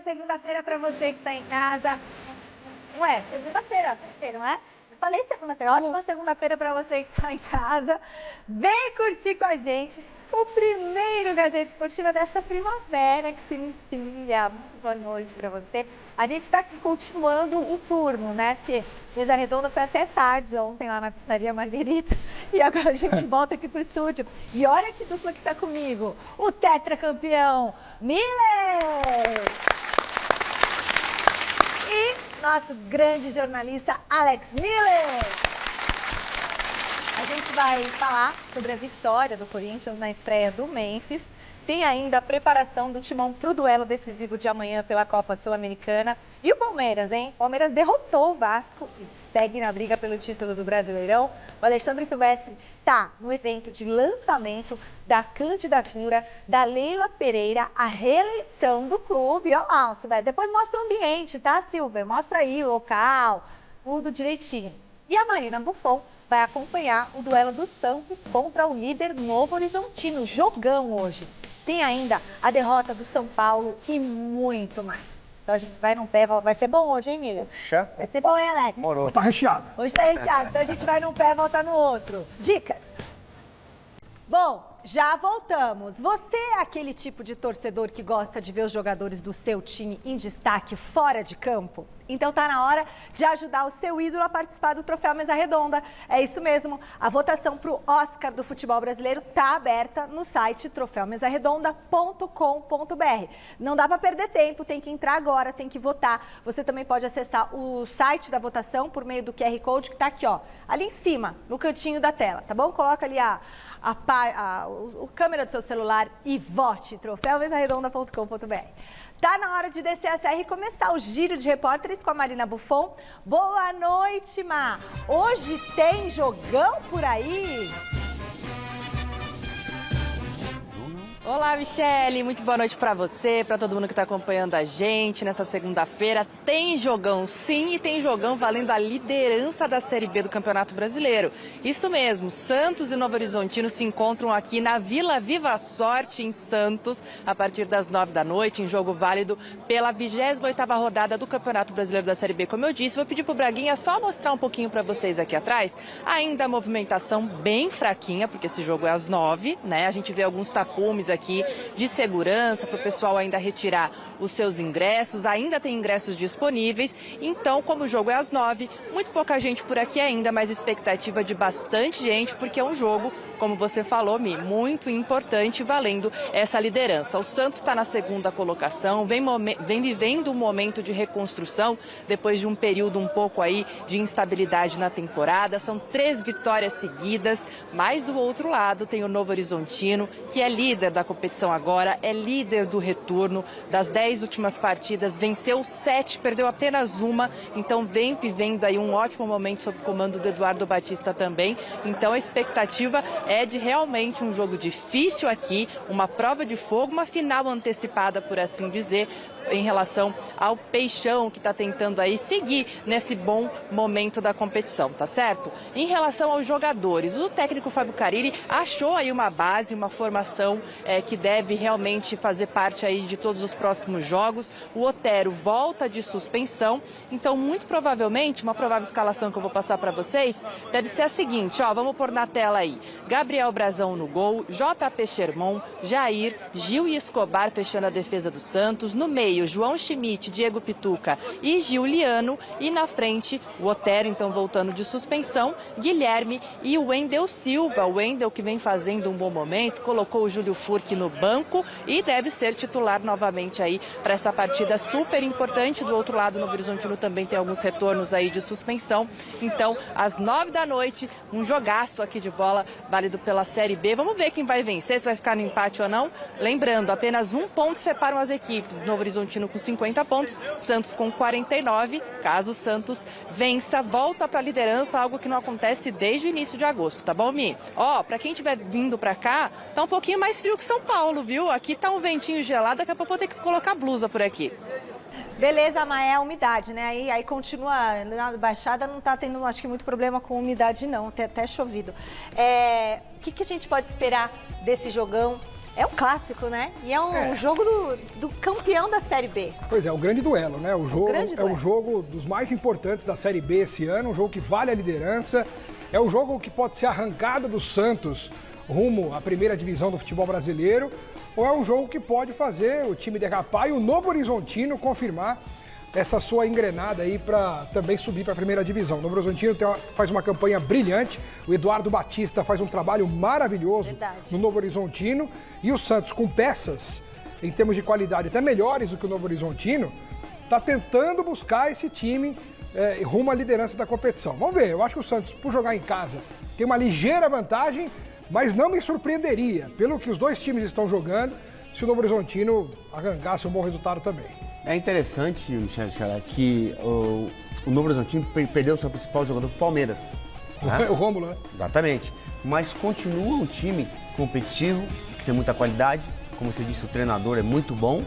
segunda-feira para você que está em casa. Ué, segunda-feira, não é? Eu falei segunda-feira, ótima segunda-feira para você que está em casa. Vem curtir com a gente o primeiro Gazeta Esportiva dessa primavera que se inicia. Boa noite para você. A gente está aqui continuando o turno, né? Porque Mesa Redonda foi até tarde ontem lá na Pizzaria Marguerita. E agora a gente volta aqui pro estúdio. E olha que dupla que tá comigo. O tetracampeão Miller! E nosso grande jornalista Alex Miller! A gente vai falar sobre a vitória do Corinthians na estreia do Memphis. Tem ainda a preparação do timão para o duelo decisivo de amanhã pela Copa Sul-Americana. E o Palmeiras, hein? O Palmeiras derrotou o Vasco e segue na briga pelo título do Brasileirão. O Alexandre Silvestre está no evento de lançamento da candidatura da Leila Pereira à reeleição do clube. Olha lá, Silvestre. Depois mostra o ambiente, tá, Silvia? Mostra aí o local, tudo direitinho. E a Marina Buffon vai acompanhar o duelo do Santos contra o líder Novo Horizontino. Jogão hoje. Tem ainda a derrota do São Paulo e muito mais. Então a gente vai num pé, vai ser bom hoje, hein, Miriam? Vai ser bom, hein, Alex? Morou. Tá recheado. Hoje tá recheado, então a gente vai num pé e volta no outro. Dicas. Bom, já voltamos. Você é aquele tipo de torcedor que gosta de ver os jogadores do seu time em destaque fora de campo? Então tá na hora de ajudar o seu ídolo a participar do Troféu Mesa Redonda. É isso mesmo, a votação para o Oscar do futebol brasileiro tá aberta no site troféumesaredonda.com.br. Não dá para perder tempo, tem que entrar agora, tem que votar. Você também pode acessar o site da votação por meio do QR Code que tá aqui, ó, ali em cima, no cantinho da tela, tá bom? Coloca ali a câmera do seu celular e vote, troféumesaredonda.com.br. Tá na hora de descer a serra e começar o giro de repórteres com a Marina Buffon. Boa noite, Má! Hoje tem jogão por aí? Olá, Michele, muito boa noite para você, para todo mundo que está acompanhando a gente nessa segunda-feira. Tem jogão, sim, e tem jogão valendo a liderança da Série B do Campeonato Brasileiro. Isso mesmo, Santos e Novo Horizontino se encontram aqui na Vila Viva Sorte, em Santos, a partir das 9 da noite, em jogo válido pela 28ª rodada do Campeonato Brasileiro da Série B. Como eu disse, vou pedir para o Braguinha só mostrar um pouquinho para vocês aqui atrás. Ainda a movimentação bem fraquinha, porque esse jogo é às 9, né? A gente vê alguns tapumes aqui de segurança para o pessoal ainda retirar os seus ingressos, ainda tem ingressos disponíveis, então como o jogo é às 9, muito pouca gente por aqui ainda, mas expectativa de bastante gente, porque é um jogo, como você falou, Mi, muito importante, valendo essa liderança. O Santos está na segunda colocação, vem vivendo um momento de reconstrução, depois de um período um pouco aí de instabilidade na temporada, são 3 vitórias seguidas, mas do outro lado tem o Novo Horizontino, que é líder da competição agora, é líder do retorno. Das 10 últimas partidas, venceu 7, perdeu apenas uma, então vem vivendo aí um ótimo momento sob o comando do Eduardo Batista também. Então a expectativa é de realmente um jogo difícil aqui, uma prova de fogo, uma final antecipada, por assim dizer, em relação ao Peixão, que está tentando aí seguir nesse bom momento da competição, tá certo? Em relação aos jogadores, o técnico Fábio Carille achou aí uma base, uma formação que deve realmente fazer parte aí de todos os próximos jogos. O Otero volta de suspensão, então muito provavelmente, uma provável escalação que eu vou passar para vocês, deve ser a seguinte, ó, vamos pôr na tela aí. Gabriel Brazão no gol, JP Sherman, Jair, Gil e Escobar fechando a defesa do Santos, no meio João Schmidt, Diego Pituca e Giuliano, e na frente o Otero, então voltando de suspensão, Guilherme e o Wendel Silva. O Wendel, que vem fazendo um bom momento, colocou o Júlio Furque no banco e deve ser titular novamente aí para essa partida super importante. Do outro lado, no Novo Horizontino também tem alguns retornos aí de suspensão. Então, às 9 da noite, um jogaço aqui de bola válido pela Série B. Vamos ver quem vai vencer, se vai ficar no empate ou não. Lembrando, apenas 1 ponto separam as equipes. Novo Horizontino com 50 pontos, Santos com 49. Caso o Santos vença, volta para a liderança, algo que não acontece desde o início de agosto, tá bom, Mi? Ó, para quem estiver vindo para cá, tá um pouquinho mais frio que São Paulo, viu? Aqui tá um ventinho gelado, daqui a pouco eu vou ter que colocar blusa por aqui. Beleza, mas é a umidade, né? Aí continua, na Baixada não tá tendo, acho que, muito problema com umidade, não, tem até chovido. O que a gente pode esperar desse jogão? É um clássico, né? E é um jogo do campeão da Série B. Pois é, o grande duelo, né? O jogo é um jogo dos mais importantes da Série B esse ano, um jogo que vale a liderança. É um jogo que pode ser a arrancada do Santos rumo à primeira divisão do futebol brasileiro, ou é um jogo que pode fazer o time derrapar e o Novo Horizontino confirmar essa sua engrenada aí para também subir para a primeira divisão. O Novo Horizontino faz uma campanha brilhante, o Eduardo Batista faz um trabalho maravilhoso no Novo Horizontino, e o Santos, com peças em termos de qualidade até melhores do que o Novo Horizontino, está tentando buscar esse time rumo à liderança da competição. Vamos ver, eu acho que o Santos, por jogar em casa, tem uma ligeira vantagem, mas não me surpreenderia, pelo que os dois times estão jogando, se o Novo Horizontino arrancasse um bom resultado também. É interessante, Michel Xará, que o Novo Horizontino perdeu o seu principal jogador para o Palmeiras. Né? O Rômulo, né? Exatamente. Mas continua um time competitivo, que tem muita qualidade. Como você disse, o treinador é muito bom.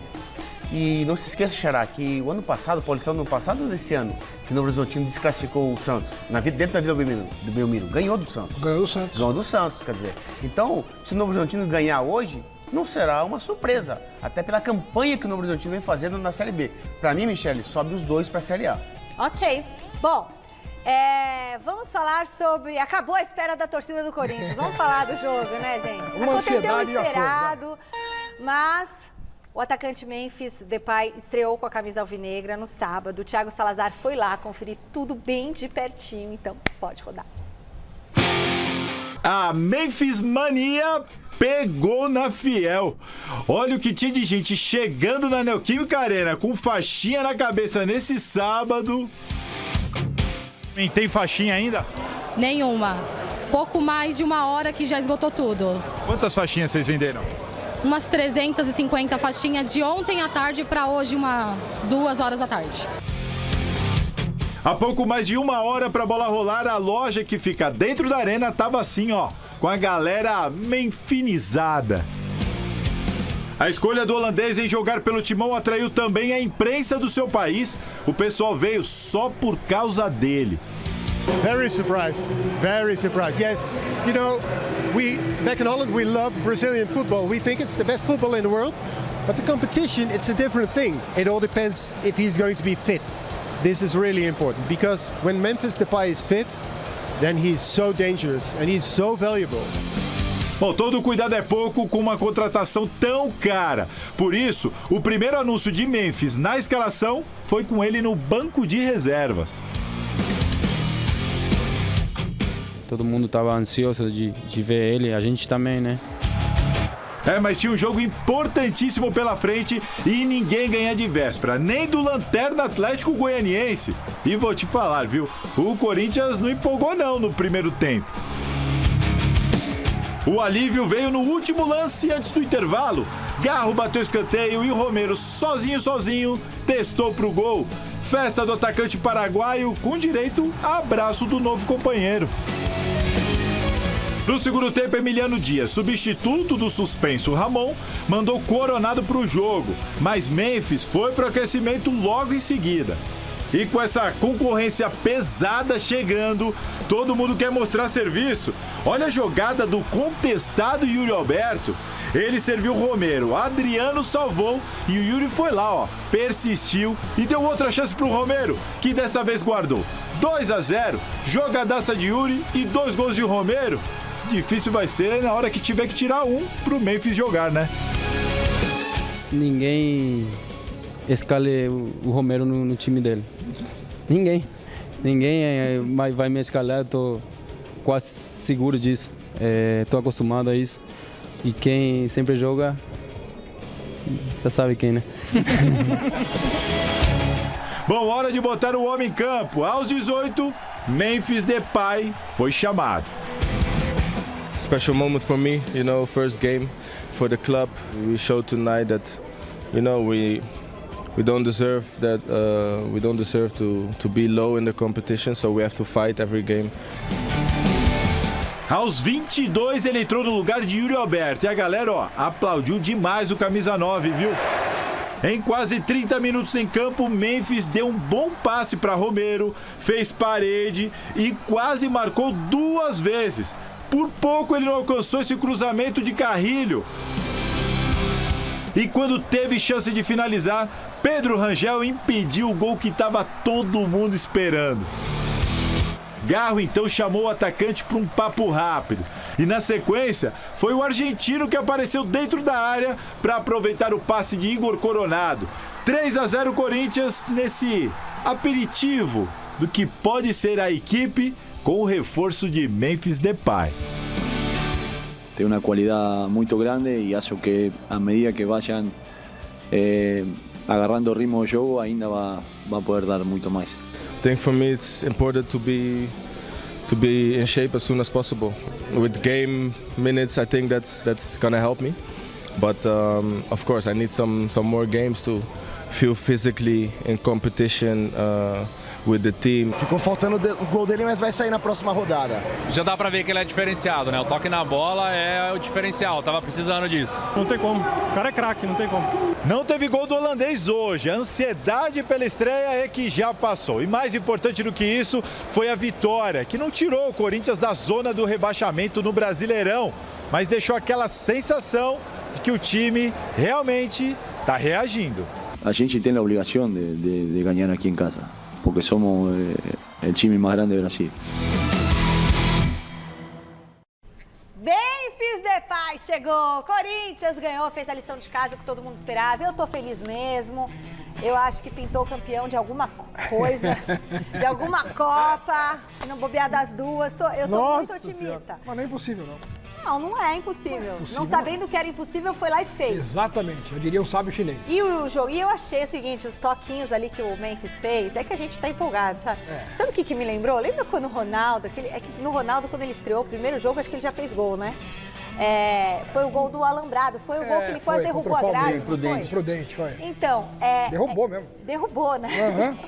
E não se esqueça, Xará, que o ano passado, o Paulistão do ano passado ou desse ano, que o Novo Horizontino desclassificou o Santos, dentro da Vila Belmiro, ganhou do Santos. Ganhou do Santos. Ganhou do Santos, quer dizer. Então, se o Novo Horizontino ganhar hoje, não será uma surpresa, até pela campanha que o Novo Horizontino vem fazendo na Série B. Para mim, Michele, sobe os dois para a Série A. Ok. Bom, vamos falar sobre... Acabou a espera da torcida do Corinthians. Vamos falar do jogo, né, gente? Uma ansiedade já foi, esperado, mas o atacante Memphis Depay estreou com a camisa alvinegra no sábado. O Thiago Salazar foi lá conferir tudo bem de pertinho, então pode rodar. A Memphis Mania pegou na Fiel. Olha o que tinha de gente chegando na Neoquímica Arena com faixinha na cabeça nesse sábado. Tem faixinha ainda? Nenhuma. Pouco mais de 1 hora que já esgotou tudo. Quantas faixinhas vocês venderam? Umas 350 faixinhas de ontem à tarde para hoje, 2 horas da tarde. Há pouco mais de 1 hora para a bola rolar, a loja que fica dentro da arena tava assim, ó, com a galera menfinizada. A escolha do holandês em jogar pelo Timão atraiu também a imprensa do seu país. O pessoal veio só por causa dele. Very surprised. Yes, you know, back in Holland we love Brazilian football. We think it's the best football in the world. But the competition, it's a different thing. It all depends if he's going to be fit. This is really important because when Memphis Depay is fit, then he's so dangerous and he's so valuable. Bom, todo cuidado é pouco com uma contratação tão cara. Por isso, o primeiro anúncio de Memphis na escalação foi com ele no banco de reservas. Todo mundo estava ansioso de ver ele, a gente também, né? Mas tinha um jogo importantíssimo pela frente e ninguém ganha de véspera, nem do Lanterna Atlético Goianiense. E vou te falar, viu? O Corinthians não empolgou não no primeiro tempo. O alívio veio no último lance antes do intervalo. Garro bateu escanteio e o Romero sozinho testou pro gol. Festa do atacante paraguaio com direito a abraço do novo companheiro. No segundo tempo, Emiliano Dias, substituto do suspenso Ramon, mandou Coronado para o jogo, mas Memphis foi para o aquecimento logo em seguida. E com essa concorrência pesada chegando, todo mundo quer mostrar serviço. Olha a jogada do contestado Yuri Alberto. Ele serviu o Romero, Adriano salvou e o Yuri foi lá, ó, persistiu e deu outra chance para o Romero, que dessa vez guardou. 2-0, jogadaça de Yuri e 2 gols de Romero. Difícil vai ser na hora que tiver que tirar um pro Memphis jogar, né? Ninguém escale o Romero no time dele. Ninguém vai me escalar, eu tô quase seguro disso. Tô acostumado a isso. E quem sempre joga, já sabe quem, né? Bom, hora de botar o homem em campo. Aos 18, Memphis Depay foi chamado. Special moment for me, you know, first game for the club. We showed tonight that, you know, we don't deserve that. We don't deserve to be low in the competition, so we have to fight every game. Aos 22 ele entrou no lugar de Yuri Alberto e a galera, ó, aplaudiu demais o camisa 9, viu? Em quase 30 minutos em campo, Memphis deu um bom passe para Romero, fez parede e quase marcou 2 vezes. Por pouco ele não alcançou esse cruzamento de Carrilho. E quando teve chance de finalizar, Pedro Rangel impediu o gol que estava todo mundo esperando. Garro então chamou o atacante para um papo rápido. E na sequência, foi o argentino que apareceu dentro da área para aproveitar o passe de Igor Coronado. 3-0 Corinthians nesse aperitivo do que pode ser a equipe com o reforço de Memphis Depay. Tem uma qualidade muito grande e acho que a medida que vayan agarrando o ritmo do jogo, ainda vai poder dar muito mais. I think for me it's important to be in shape as soon as possible. With game minutes, I think that's gonna help me. But of course, I need some more games to feel physically in competition with the team. Ficou faltando o gol dele, mas vai sair na próxima rodada. Já dá pra ver que ele é diferenciado, né? O toque na bola é o diferencial, tava precisando disso. Não tem como, o cara é craque, não tem como. Não teve gol do holandês hoje, a ansiedade pela estreia é que já passou. E mais importante do que isso foi a vitória, que não tirou o Corinthians da zona do rebaixamento no Brasileirão, mas deixou aquela sensação de que o time realmente está reagindo. A gente tem a obrigação de ganhar aqui em casa, porque somos o time mais grande do Brasil. Memphis Depay chegou, Corinthians ganhou, fez a lição de casa que todo mundo esperava. Eu tô feliz mesmo. Eu acho que pintou campeão de alguma coisa, de alguma Copa, se não bobear das duas. Eu tô muito otimista. Senhora. Mas não é impossível, não. Não é impossível. Não sabendo que era impossível, foi lá e fez. Exatamente, eu diria um sábio chinês. E o jogo, e eu achei o seguinte, os toquinhos ali que o Memphis fez, é que a gente tá empolgado, sabe? Sabe o que me lembrou? Lembra quando o Ronaldo, no Ronaldo, quando ele estreou o primeiro jogo, acho que ele já fez gol, né? Foi o gol do Alambrado, foi o gol que ele quase derrubou a grade. Prudente, foi. Então, derrubou mesmo. Derrubou, né?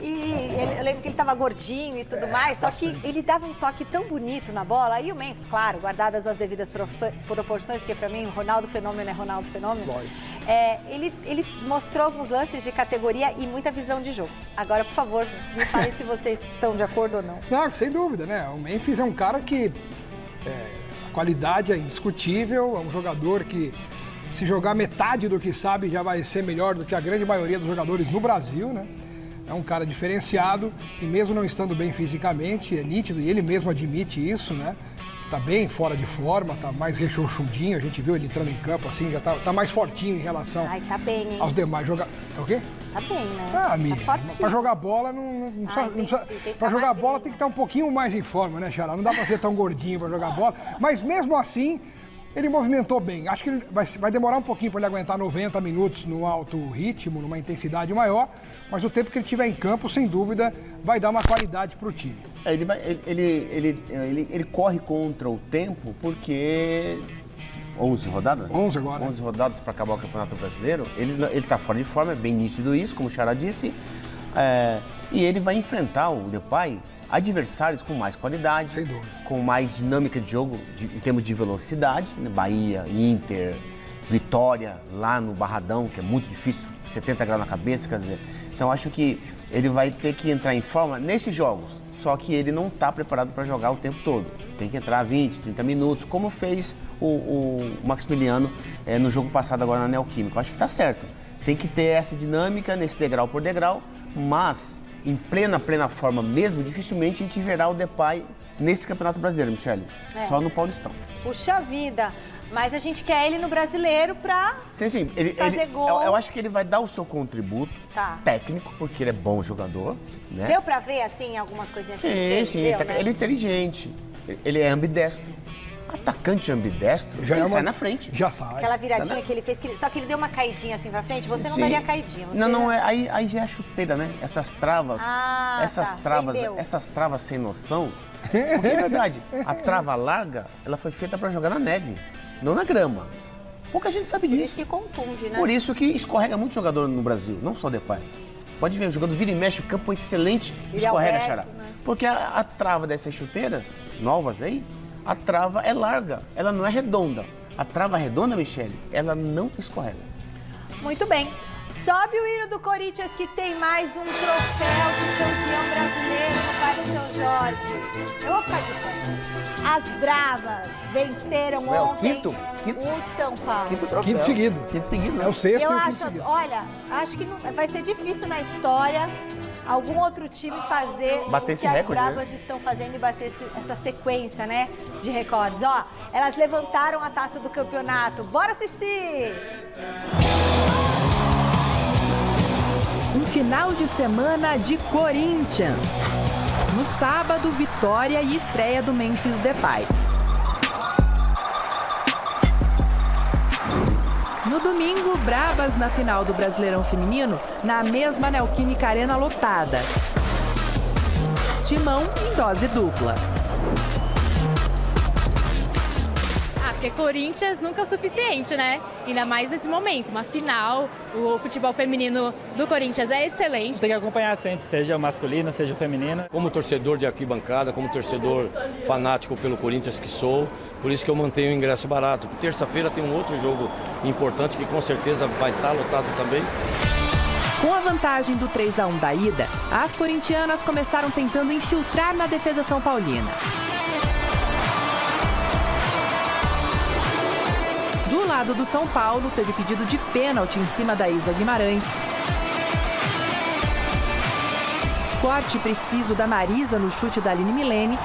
E eu lembro que ele tava gordinho e tudo mais, só que ele dava um toque tão bonito na bola. E o Memphis, claro, guardadas as devidas proporções, porque pra mim o Ronaldo Fenômeno é Ronaldo Fenômeno. Ele mostrou alguns lances de categoria e muita visão de jogo. Agora, por favor, me falem se vocês estão de acordo ou não. Não, sem dúvida, né? O Memphis é um cara que a qualidade é indiscutível, é um jogador que, se jogar metade do que sabe, já vai ser melhor do que a grande maioria dos jogadores no Brasil, né? É um cara diferenciado e mesmo não estando bem fisicamente, é nítido, e ele mesmo admite isso, né? Tá bem fora de forma, tá mais rechonchudinho, a gente viu ele entrando em campo assim, já tá mais fortinho em relação tá bem, hein? aos demais jogadores. É o quê? Tá bem, né? Amigo, tá pra jogar bola pra jogar bola tem que estar um pouquinho mais em forma, né, Xará? Não dá pra ser tão gordinho pra jogar bola, mas mesmo assim ele movimentou bem. Acho que ele vai demorar um pouquinho para ele aguentar 90 minutos no alto ritmo, numa intensidade maior, mas o tempo que ele tiver em campo, sem dúvida, vai dar uma qualidade para o time. Ele corre contra o tempo porque 11 rodadas? 11 agora. 11 rodadas para acabar o Campeonato Brasileiro. Ele está fora de forma, é bem nítido isso, como o Xará disse. E ele vai enfrentar o Depay adversários com mais qualidade, sem dúvida, com mais dinâmica de jogo em termos de velocidade, né? Bahia, Inter, Vitória, lá no Barradão, que é muito difícil, 70 graus na cabeça, quer dizer. Então acho que ele vai ter que entrar em forma nesses jogos, só que ele não está preparado para jogar o tempo todo. Tem que entrar 20, 30 minutos, como fez o Maximiliano no jogo passado agora na Neoquímica. Acho que está certo. Tem que ter essa dinâmica nesse degrau por degrau, mas em plena forma mesmo, dificilmente a gente verá o Depay nesse Campeonato Brasileiro, Michele. Só no Paulistão. Puxa vida, mas a gente quer ele no Brasileiro pra fazer gol. Eu acho que ele vai dar o seu contributo técnico, porque ele é bom jogador, né? Deu pra ver, assim, algumas coisinhas que ele fez? Sim, deu, né? Ele é inteligente, ele é ambidestro. Atacante ambidestro, ele sai na frente. Já sai. Aquela viradinha que ele fez, só que ele deu uma caidinha assim pra frente, você não daria caidinha. Aí já é a chuteira, né? Essas travas, essas travas sem noção. Porque é verdade, a trava larga, ela foi feita pra jogar na neve, não na grama. Pouca gente sabe disso. Por isso que contunde, né? Por isso que escorrega muito jogador no Brasil, não só o Depay. Pode ver, o jogador vira e mexe, o campo é excelente, escorrega, Xará. Né? Porque a trava dessas chuteiras novas aí, a trava é larga, ela não é redonda. A trava redonda, Michele, ela não escorrega. Muito bem. Sobe o hino do Corinthians que tem mais um troféu de campeão brasileiro no Parque São Jorge. Eu vou ficar de pé. As Bravas venceram ontem o São Paulo. Quinto seguido. É o sexto Eu e o acho, quinto seguido. olha, acho que vai ser difícil na história algum outro time fazer Bater o esse que as recorde, Bravas estão fazendo e bater essa sequência, né, de recordes. Ó, elas levantaram a taça do campeonato. Bora assistir! Um final de semana de Corinthians. No sábado, vitória e estreia do Memphis Depay. No domingo, Brabas na final do Brasileirão Feminino, na mesma Neoquímica Arena lotada. Timão em dose dupla. Porque Corinthians nunca é o suficiente, né? Ainda mais nesse momento, uma final, o futebol feminino do Corinthians é excelente. Tem que acompanhar sempre, seja o masculino, seja o feminino. Como torcedor de arquibancada, como torcedor fanático pelo Corinthians que sou, por isso que eu mantenho o ingresso barato. Terça-feira tem um outro jogo importante que com certeza vai estar lotado também. Com a vantagem do 3-1 da ida, as corintianas começaram tentando infiltrar na defesa são paulina. Do lado do São Paulo, teve pedido de pênalti em cima da Isa Guimarães. Corte preciso da Marisa no chute da Aline Milene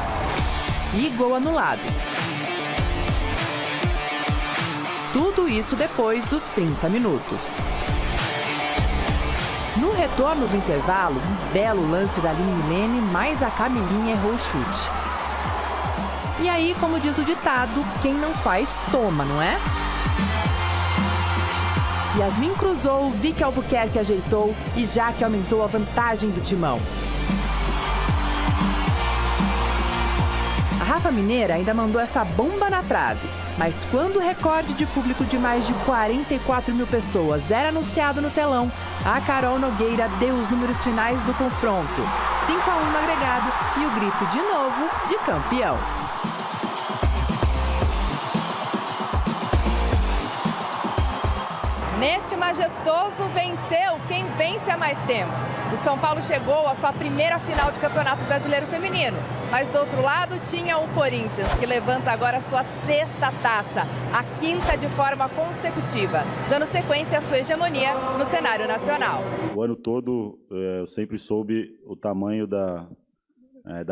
e gol anulado. Tudo isso depois dos 30 minutos. No retorno do intervalo, um belo lance da Aline Milene, mas a Camilinha errou o chute. E aí, como diz o ditado, quem não faz, toma, não é? Yasmin cruzou, Vicky Albuquerque ajeitou e Jaque aumentou a vantagem do Timão. A Rafa Mineira ainda mandou essa bomba na trave, mas quando o recorde de público de mais de 44 mil pessoas era anunciado no telão, a Carol Nogueira deu os números finais do confronto. 5-1 no agregado e o grito de novo de campeão. Neste majestoso venceu quem vence há mais tempo. O São Paulo chegou à sua primeira final de Campeonato Brasileiro Feminino. Mas do outro lado tinha o Corinthians, que levanta agora a sua 6ª taça, a 5ª de forma consecutiva, dando sequência à sua hegemonia no cenário nacional. O ano todo eu sempre soube o tamanho da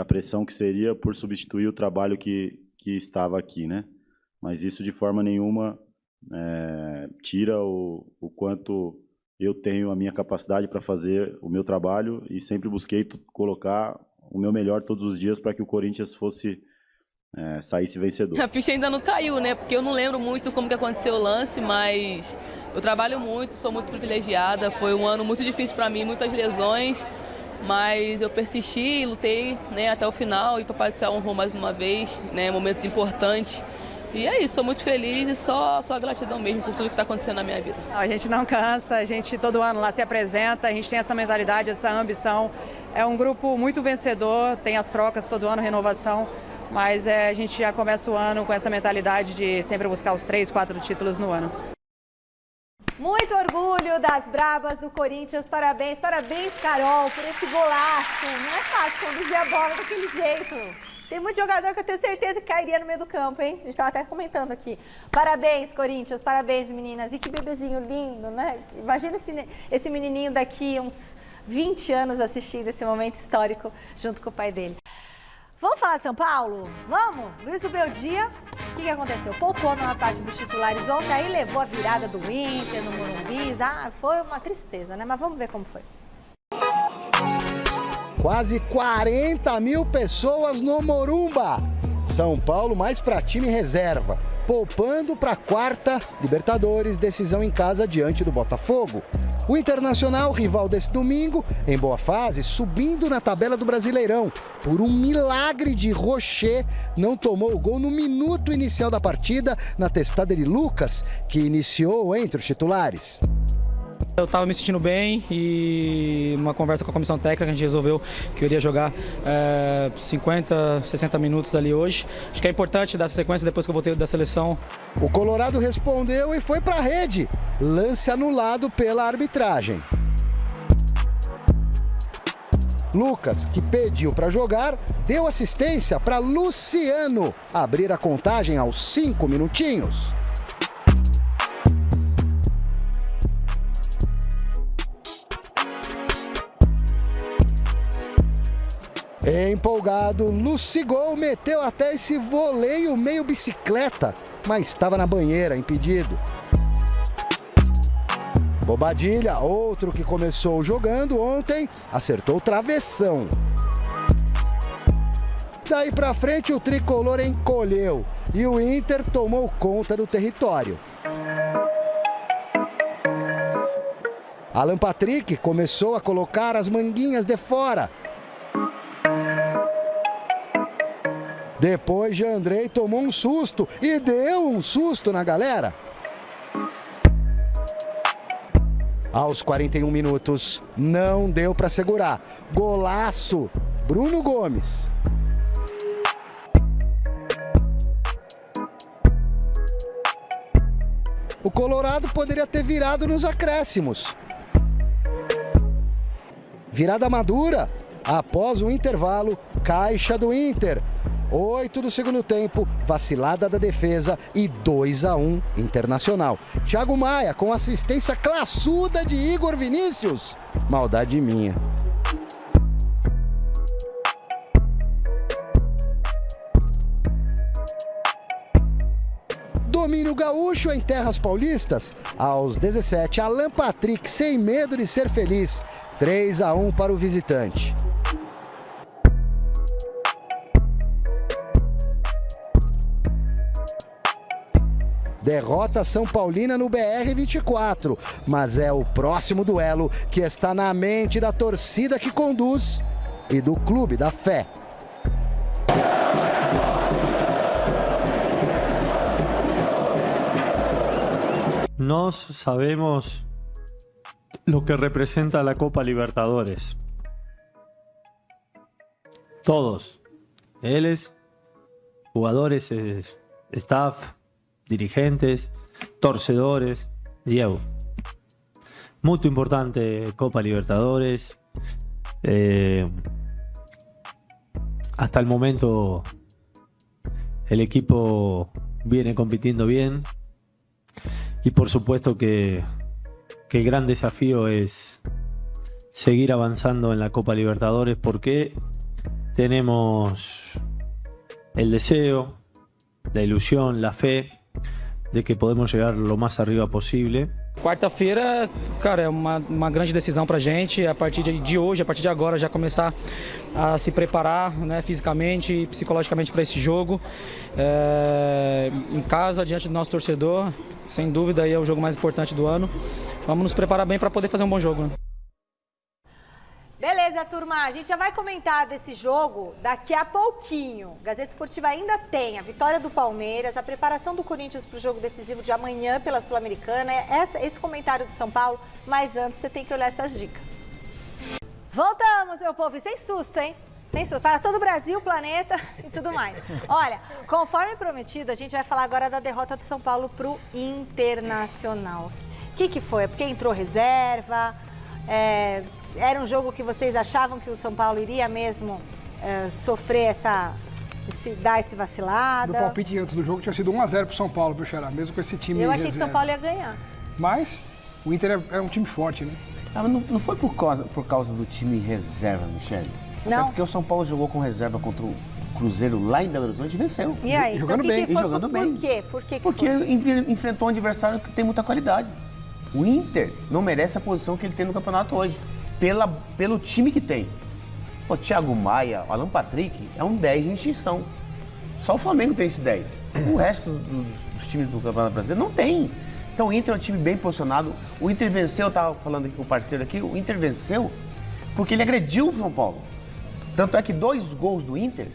pressão que seria por substituir o trabalho que estava aqui, né? Mas isso de forma nenhuma tira o quanto eu tenho a minha capacidade para fazer o meu trabalho e sempre busquei colocar o meu melhor todos os dias para que o Corinthians saísse vencedor. A ficha ainda não caiu, né? Porque eu não lembro muito como que aconteceu o lance, mas eu trabalho muito, sou muito privilegiada. Foi um ano muito difícil para mim, muitas lesões, mas eu persisti, lutei, né, até o final e o Papai do Céu honrou mais uma vez, né, momentos importantes. E é isso, sou muito feliz e só gratidão mesmo por tudo que está acontecendo na minha vida. A gente não cansa, a gente todo ano lá se apresenta, a gente tem essa mentalidade, essa ambição. É um grupo muito vencedor, tem as trocas todo ano, renovação, mas a gente já começa o ano com essa mentalidade de sempre buscar os 3, 4 títulos no ano. Muito orgulho das Bravas do Corinthians, parabéns, Carol, por esse golaço. Não é fácil conduzir a bola daquele jeito. Tem muito jogador que eu tenho certeza que cairia no meio do campo, hein? A gente estava até comentando aqui. Parabéns, Corinthians, parabéns, meninas. E que bebezinho lindo, né? Imagina esse menininho daqui uns 20 anos assistindo esse momento histórico junto com o pai dele. Vamos falar de São Paulo? Vamos? Luiz Ubeldia, o que aconteceu? Poupou na parte dos titulares ontem, aí levou a virada do Inter no Morumbi. Foi uma tristeza, né? Mas vamos ver como foi. Quase 40 mil pessoas no Morumba. São Paulo mais para time reserva, poupando para a 4ª Libertadores, decisão em casa diante do Botafogo. O Internacional, rival desse domingo, em boa fase, subindo na tabela do Brasileirão. Por um milagre de Rocher, não tomou o gol no minuto inicial da partida, na testada de Lucas, que iniciou entre os titulares. Eu estava me sentindo bem e numa conversa com a comissão técnica a gente resolveu que eu iria jogar 50, 60 minutos ali hoje. Acho que é importante dar essa sequência depois que eu voltei da seleção. O Colorado respondeu e foi para a rede. Lance anulado pela arbitragem. Lucas, que pediu para jogar, deu assistência para Luciano abrir a contagem aos 5 minutinhos. Empolgado, Lucigol meteu até esse voleio meio bicicleta, mas estava na banheira, impedido. Bobadilha, outro que começou jogando ontem, acertou o travessão. Daí pra frente o tricolor encolheu e o Inter tomou conta do território. Alan Patrick começou a colocar as manguinhas de fora. Depois de Andrei tomou um susto e deu um susto na galera. Aos 41 minutos, não deu para segurar. Golaço, Bruno Gomes. O Colorado poderia ter virado nos acréscimos. Virada madura, após o intervalo, caixa do Inter. 8 do segundo tempo, vacilada da defesa e 2-1 Internacional. Thiago Maia com assistência classuda de Igor Vinícius. Maldade minha. Domínio gaúcho em terras paulistas. Aos 17, Alan Patrick sem medo de ser feliz. 3-1 para o visitante. Derrota São Paulina no BR-24, mas é o próximo duelo que está na mente da torcida que conduz e do Clube da Fé. Nós sabemos lo que representa la Copa Libertadores. Todos, eles, jugadores, staff, dirigentes, torcedores, Diego. Muy importante Copa Libertadores. Hasta el momento el equipo viene compitiendo bien y por supuesto que el gran desafío es seguir avanzando en la Copa Libertadores porque tenemos el deseo, la ilusión, la fe de que podemos chegar o mais arriba possível. Quarta-feira, cara, é uma grande decisão pra gente. A partir de hoje, a partir de agora, já começar a se preparar, né, fisicamente e psicologicamente para esse jogo. Em casa, diante do nosso torcedor, sem dúvida aí é o jogo mais importante do ano. Vamos nos preparar bem para poder fazer um bom jogo, né? Beleza, turma. A gente já vai comentar desse jogo daqui a pouquinho. Gazeta Esportiva ainda tem a vitória do Palmeiras, a preparação do Corinthians para o jogo decisivo de amanhã pela Sul-Americana, esse comentário do São Paulo, mas antes você tem que olhar essas dicas. Voltamos, meu povo, e sem susto, hein? Sem susto, para todo o Brasil, planeta e tudo mais. Olha, conforme prometido, a gente vai falar agora da derrota do São Paulo para o Internacional. O que foi? É porque entrou reserva? Era um jogo que vocês achavam que o São Paulo iria mesmo sofrer dar esse vacilada? No palpite antes do jogo tinha sido 1-0 pro São Paulo, viu, Xará? Mesmo com esse time. Eu achei que o São Paulo ia ganhar. Mas o Inter é um time forte, né? Não foi por causa do time reserva, Michele. Não. Até porque o São Paulo jogou com reserva contra o Cruzeiro lá em Belo Horizonte e venceu. E aí? Jogando bem. Por quê? Porque enfrentou um adversário que tem muita qualidade. O Inter não merece a posição que ele tem no campeonato hoje. Pelo time que tem. O Thiago Maia, o Alan Patrick é um 10 de extinção. Só o Flamengo tem esse 10. O resto dos times do Campeonato Brasileiro não tem. Então o Inter é um time bem posicionado. O Inter venceu, eu estava falando aqui com o parceiro aqui, o Inter venceu porque ele agrediu o São Paulo. Tanto é que 2 gols do Inter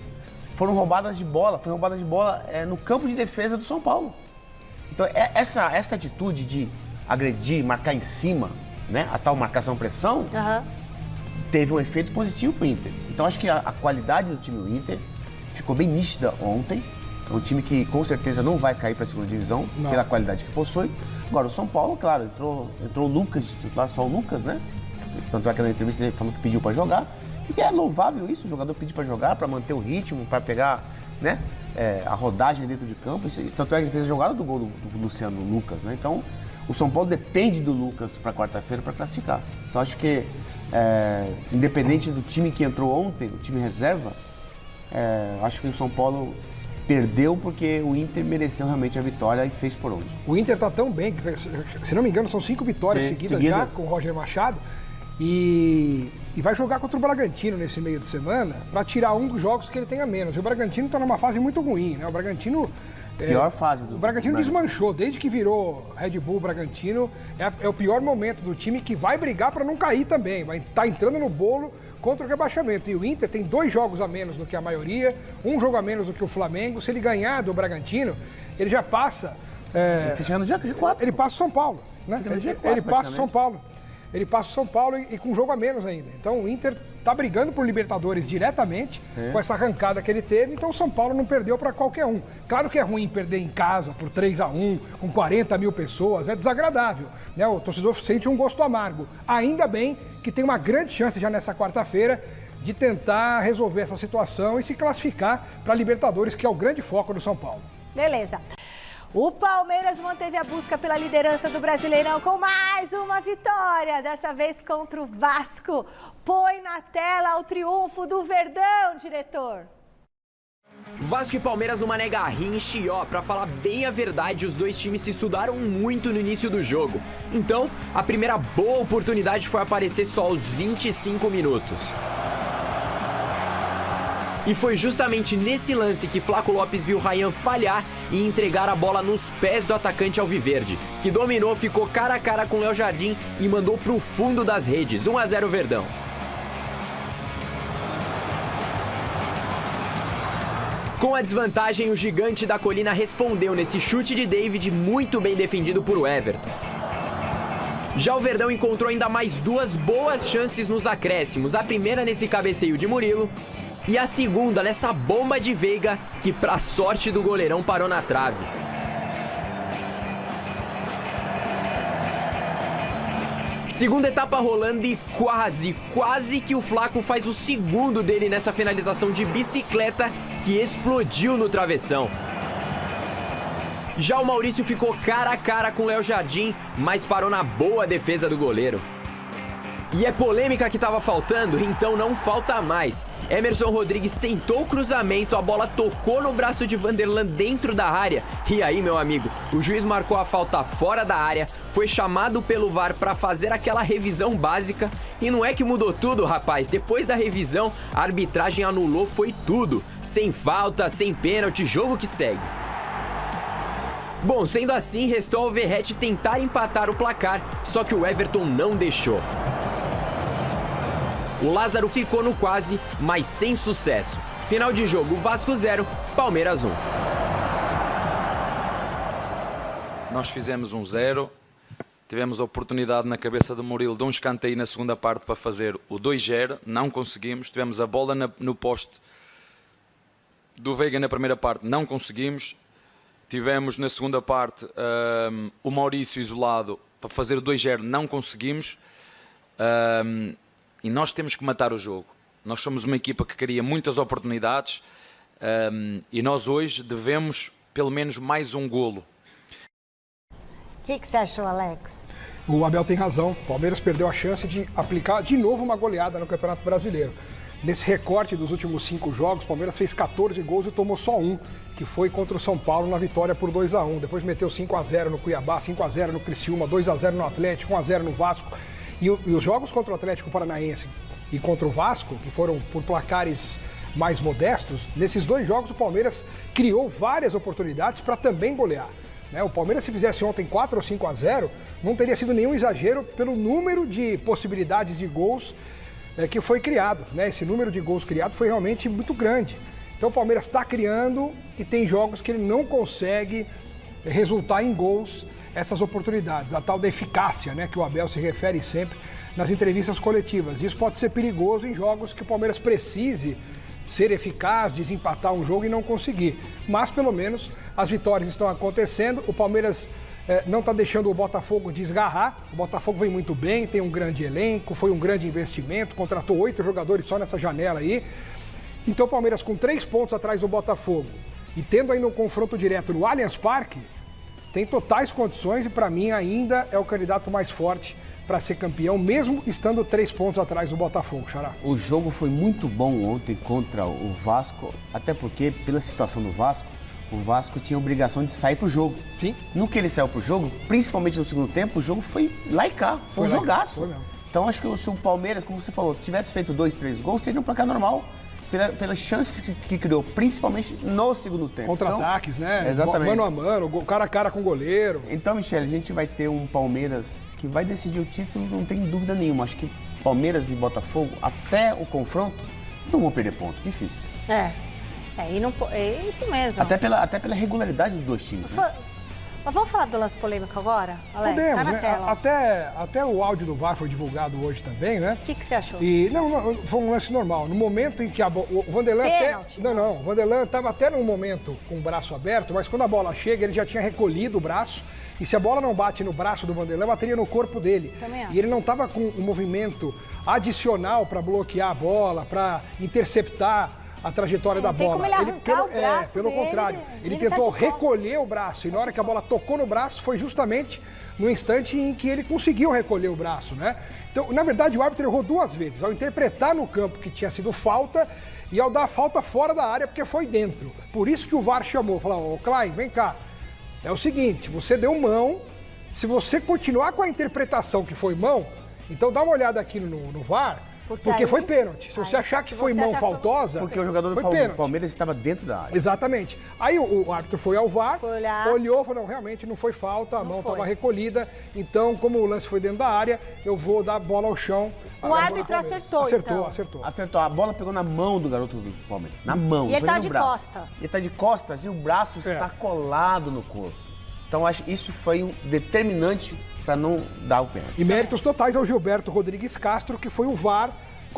foram roubadas de bola. Foi roubada de bola no campo de defesa do São Paulo. Então essa atitude de agredir, marcar em cima, né, a tal marcação-pressão, teve um efeito positivo para o Inter. Então acho que a qualidade do time do Inter ficou bem nítida ontem. É um time que com certeza não vai cair para a segunda divisão, pela qualidade que possui. Agora o São Paulo, claro, entrou o Lucas de titular, só o Lucas, né? Tanto é que na entrevista ele falou que pediu para jogar. E é louvável isso, o jogador pedir para jogar, para manter o ritmo, para pegar, né, a rodagem dentro de campo. Tanto é que ele fez a jogada do gol do Luciano Lucas, né? Então o São Paulo depende do Lucas para quarta-feira para classificar. Então acho que, independente do time que entrou ontem, o time reserva, acho que o São Paulo perdeu porque o Inter mereceu realmente a vitória e fez por onde. O Inter está tão bem que, se não me engano, são 5 vitórias seguidas já com o Roger Machado e vai jogar contra o Bragantino nesse meio de semana para tirar um dos jogos que ele tem a menos. E o Bragantino está numa fase muito ruim, né? O Bragantino... Pior fase do... O Bragantino desmanchou, desde que virou Red Bull Bragantino, é o pior momento do time que vai brigar para não cair também, vai estar entrando no bolo contra o rebaixamento. E o Inter tem 2 jogos a menos do que a maioria, 1 jogo a menos do que o Flamengo. Se ele ganhar do Bragantino, ele já passa... Fechando já de 4. Ele passa o São Paulo, né? Ele passa o São Paulo. Ele passa o São Paulo e com um jogo a menos ainda. Então o Inter está brigando por Libertadores diretamente com essa arrancada que ele teve. Então o São Paulo não perdeu para qualquer um. Claro que é ruim perder em casa por 3-1, com 40 mil pessoas. É desagradável, né? O torcedor sente um gosto amargo. Ainda bem que tem uma grande chance já nessa quarta-feira de tentar resolver essa situação e se classificar para Libertadores, que é o grande foco do São Paulo. Beleza. O Palmeiras manteve a busca pela liderança do Brasileirão com mais uma vitória, dessa vez contra o Vasco. Põe na tela o triunfo do Verdão, diretor. Vasco e Palmeiras no Mané Garrincha, ó, pra falar bem a verdade, os dois times se estudaram muito no início do jogo. Então, a primeira boa oportunidade foi aparecer só aos 25 minutos. E foi justamente nesse lance que Flaco Lopes viu Ryan falhar e entregar a bola nos pés do atacante alviverde, que dominou, ficou cara a cara com Léo Jardim e mandou pro fundo das redes, 1-0 Verdão. Com a desvantagem, o gigante da colina respondeu nesse chute de David muito bem defendido por Everton. Já o Verdão encontrou ainda mais 2 boas chances nos acréscimos, a primeira nesse cabeceio de Murilo, e a segunda nessa bomba de Veiga, que pra sorte do goleirão parou na trave. Segunda etapa rolando e quase que o Flaco faz o segundo dele nessa finalização de bicicleta que explodiu no travessão. Já o Maurício ficou cara a cara com o Léo Jardim, mas parou na boa defesa do goleiro. E é polêmica que estava faltando, então não falta mais. Emerson Rodrigues tentou o cruzamento, a bola tocou no braço de Vanderlan dentro da área. E aí, meu amigo, o juiz marcou a falta fora da área, foi chamado pelo VAR para fazer aquela revisão básica. E não é que mudou tudo, rapaz. Depois da revisão, a arbitragem anulou, foi tudo. Sem falta, sem pênalti, jogo que segue. Bom, sendo assim, restou ao Verratti tentar empatar o placar, só que o Everton não deixou. O Lázaro ficou no quase, mas sem sucesso. Final de jogo, Vasco 0, Palmeiras 1. Nós fizemos 1-0, tivemos a oportunidade na cabeça do Murilo de um escanteio na segunda parte para fazer o 2-0, não conseguimos. Tivemos a bola no poste do Veiga na primeira parte, não conseguimos. Tivemos na segunda parte o Maurício isolado para fazer o 2-0, não conseguimos. E nós temos que matar o jogo. Nós somos uma equipa que cria muitas oportunidades e nós hoje devemos pelo menos mais um golo. O que você achou, Alex? O Abel tem razão. O Palmeiras perdeu a chance de aplicar de novo uma goleada no Campeonato Brasileiro. Nesse recorte dos últimos 5 jogos, o Palmeiras fez 14 gols e tomou só um, que foi contra o São Paulo na vitória por 2-1. Depois meteu 5-0 no Cuiabá, 5-0 no Criciúma, 2-0 no Atlético, 1-0 no Vasco. E os jogos contra o Atlético Paranaense e contra o Vasco, que foram por placares mais modestos, nesses 2 jogos o Palmeiras criou várias oportunidades para também golear. O Palmeiras, se fizesse ontem 4 ou 5-0, não teria sido nenhum exagero pelo número de possibilidades de gols que foi criado. Esse número de gols criado foi realmente muito grande. Então o Palmeiras está criando e tem jogos que ele não consegue resultar em gols essas oportunidades, a tal da eficácia, né, que o Abel se refere sempre nas entrevistas coletivas. Isso pode ser perigoso em jogos que o Palmeiras precise ser eficaz, desempatar um jogo e não conseguir. Mas, pelo menos, as vitórias estão acontecendo. O Palmeiras não está deixando o Botafogo desgarrar. O Botafogo vem muito bem, tem um grande elenco, foi um grande investimento, contratou 8 jogadores só nessa janela aí. Então, o Palmeiras com 3 pontos atrás do Botafogo e tendo ainda um confronto direto no Allianz Parque, tem totais condições e, para mim, ainda é o candidato mais forte para ser campeão, mesmo estando 3 pontos atrás do Botafogo, Xará. O jogo foi muito bom ontem contra o Vasco, até porque, pela situação do Vasco, o Vasco tinha a obrigação de sair pro jogo. Sim. No que ele saiu pro jogo, principalmente no segundo tempo, o jogo foi lá e cá, foi um jogaço. Foi mesmo. Então, acho que se o Palmeiras, como você falou, se tivesse feito 2, 3 gols, seria um placar normal. Pelas chances que criou, principalmente no segundo tempo. Contra-ataques, então, né? Exatamente. Mano a mano, cara a cara com o goleiro. Então, Michele, a gente vai ter um Palmeiras que vai decidir o título, não tem dúvida nenhuma. Acho que Palmeiras e Botafogo, até o confronto, não vão perder ponto. Difícil. E não, é isso mesmo. Até pela regularidade dos dois times. Né? Mas vamos falar do lance polêmico agora? Alex, podemos, tá na né? tela. Até o áudio do VAR foi divulgado hoje também, né? O que você achou? Não, foi um lance normal. No momento em que o Vanderlan Pênalti, o Vanderlan estava até num momento com o braço aberto, mas quando a bola chega, ele já tinha recolhido o braço. E se a bola não bate no braço do Vanderlan, bateria no corpo dele. Também acho. E ele não estava com um movimento adicional para bloquear a bola, para interceptar a trajetória da bola. Como ele arrancar o braço pelo dele, contrário, ele tentou recolher o braço e na hora que a bola tocou no braço foi justamente no instante em que ele conseguiu recolher o braço, né? Então, na verdade, o árbitro errou 2 vezes, ao interpretar no campo que tinha sido falta e ao dar a falta fora da área porque foi dentro. Por isso que o VAR chamou, falou: "Ô Klein, vem cá. É o seguinte, você deu mão, se você continuar com a interpretação que foi mão, então dá uma olhada aqui no VAR, porque foi pênalti. Se você achar que foi mão faltosa... Porque o jogador do Palmeiras estava dentro da área. Exatamente. Aí o árbitro foi ao VAR, olhou, falou: "Não, realmente não foi falta, a mão estava recolhida. Então, como o lance foi dentro da área, eu vou dar a bola ao chão." O árbitro acertou. Acertou. A bola pegou na mão do garoto do Palmeiras. Na mão. E ele tá de costas. Ele tá de costas e o braço está colado no corpo. Então, acho que isso foi um determinante para não dar o pênalti. E méritos totais ao Gilberto Rodrigues Castro, que foi o VAR.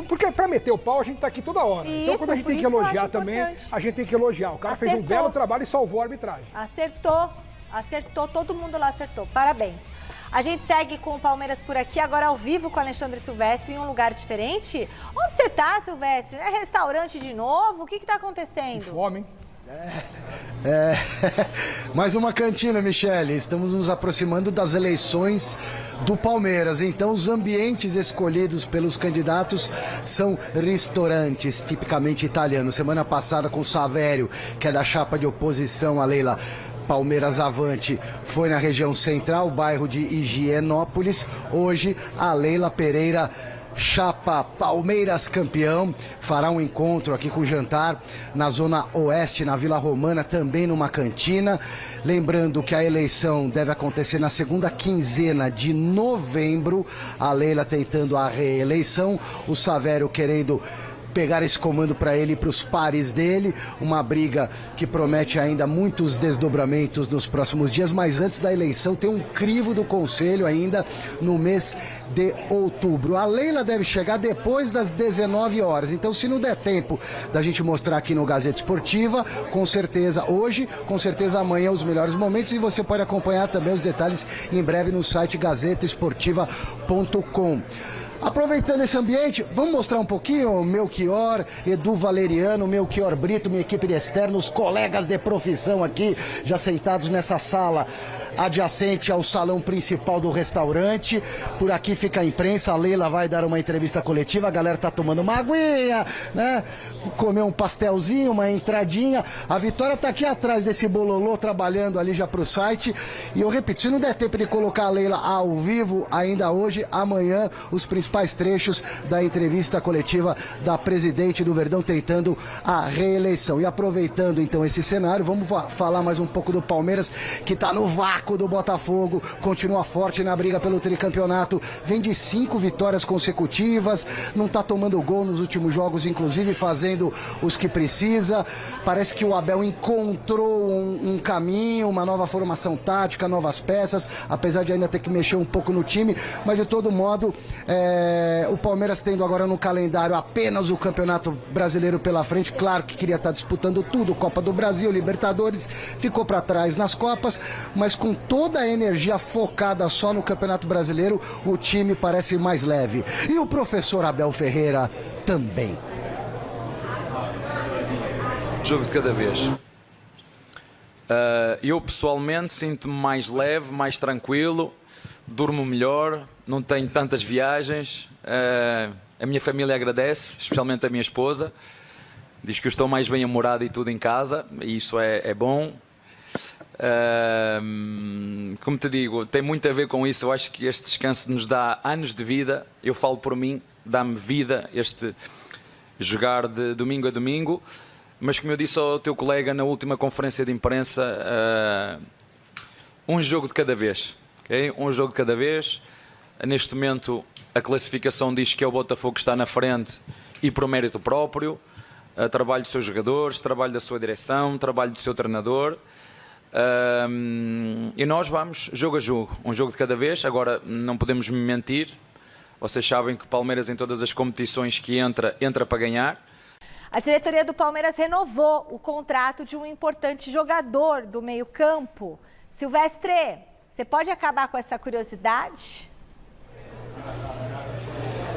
Porque para meter o pau a gente tá aqui toda hora. Isso, então quando a gente tem que elogiar também, a gente tem que elogiar. O cara fez um belo trabalho e salvou a arbitragem. Acertou, todo mundo lá acertou. Parabéns. A gente segue com o Palmeiras por aqui, agora ao vivo com o Alexandre Silvestre em um lugar diferente. Onde você tá, Silvestre? É restaurante de novo? O que tá acontecendo? Fome, hein? Mais uma cantina, Michele. Estamos nos aproximando das eleições do Palmeiras. Então, os ambientes escolhidos pelos candidatos são restaurantes tipicamente italianos. Semana passada, com o Savério, que é da chapa de oposição a Leila Palmeiras Avante, foi na região central, bairro de Higienópolis. Hoje, a Leila Pereira, chapa Palmeiras campeão, fará um encontro aqui com o jantar na Zona Oeste, na Vila Romana, também numa cantina. Lembrando que a eleição deve acontecer na segunda quinzena de novembro. A Leila tentando a reeleição, o Savério querendo pegar esse comando para ele e para os pares dele, uma briga que promete ainda muitos desdobramentos nos próximos dias, mas antes da eleição tem um crivo do Conselho ainda no mês de outubro. A Leila deve chegar depois das 19 horas, então se não der tempo da gente mostrar aqui no Gazeta Esportiva, com certeza hoje, com certeza amanhã os melhores momentos, e você pode acompanhar também os detalhes em breve no site gazetaesportiva.com. Aproveitando esse ambiente, vamos mostrar um pouquinho o Melchior, Edu Valeriano, Melchior Brito, minha equipe de externos, colegas de profissão aqui, já sentados nessa sala adjacente ao salão principal do restaurante. Por aqui fica a imprensa, a Leila vai dar uma entrevista coletiva, a galera tá tomando uma aguinha, né? Comer um pastelzinho, uma entradinha. A Vitória tá aqui atrás desse bololô, trabalhando ali já pro site. E eu repito, se não der tempo de colocar a Leila ao vivo ainda hoje, amanhã, os principais trechos da entrevista coletiva da presidente do Verdão tentando a reeleição. E aproveitando então esse cenário, vamos falar mais um pouco do Palmeiras, que tá no vácuo fraco do Botafogo, continua forte na briga pelo tricampeonato, vem de 5 vitórias consecutivas, não está tomando gol nos últimos jogos, inclusive fazendo os que precisa. Parece que o Abel encontrou um caminho, uma nova formação tática, novas peças, apesar de ainda ter que mexer um pouco no time, mas de todo modo, o Palmeiras tendo agora no calendário apenas o Campeonato Brasileiro pela frente, claro que queria estar disputando tudo, Copa do Brasil, Libertadores, ficou para trás nas Copas, mas com toda a energia focada só no Campeonato Brasileiro, o time parece mais leve. E o professor Abel Ferreira também. Jogo de cada vez. Eu pessoalmente sinto-me mais leve, mais tranquilo, durmo melhor, não tenho tantas viagens. A minha família agradece, especialmente a minha esposa. Diz que eu estou mais bem-humorado e tudo em casa, e isso é bom. Como te digo, tem muito a ver com isso. Eu acho que este descanso nos dá anos de vida. Eu falo por mim, dá-me vida este jogar de domingo a domingo. Mas como eu disse ao teu colega na última conferência de imprensa, um jogo de cada vez, okay? Um jogo de cada vez. Neste momento a classificação diz que é o Botafogo que está na frente e por mérito próprio. Trabalho dos seus jogadores, trabalho da sua direção, trabalho do seu treinador. E nós vamos jogo a jogo, um jogo de cada vez. Agora não podemos mentir, vocês sabem que Palmeiras em todas as competições que entra para ganhar. A diretoria do Palmeiras renovou o contrato de um importante jogador do meio-campo. Silvestre, você pode acabar com essa curiosidade?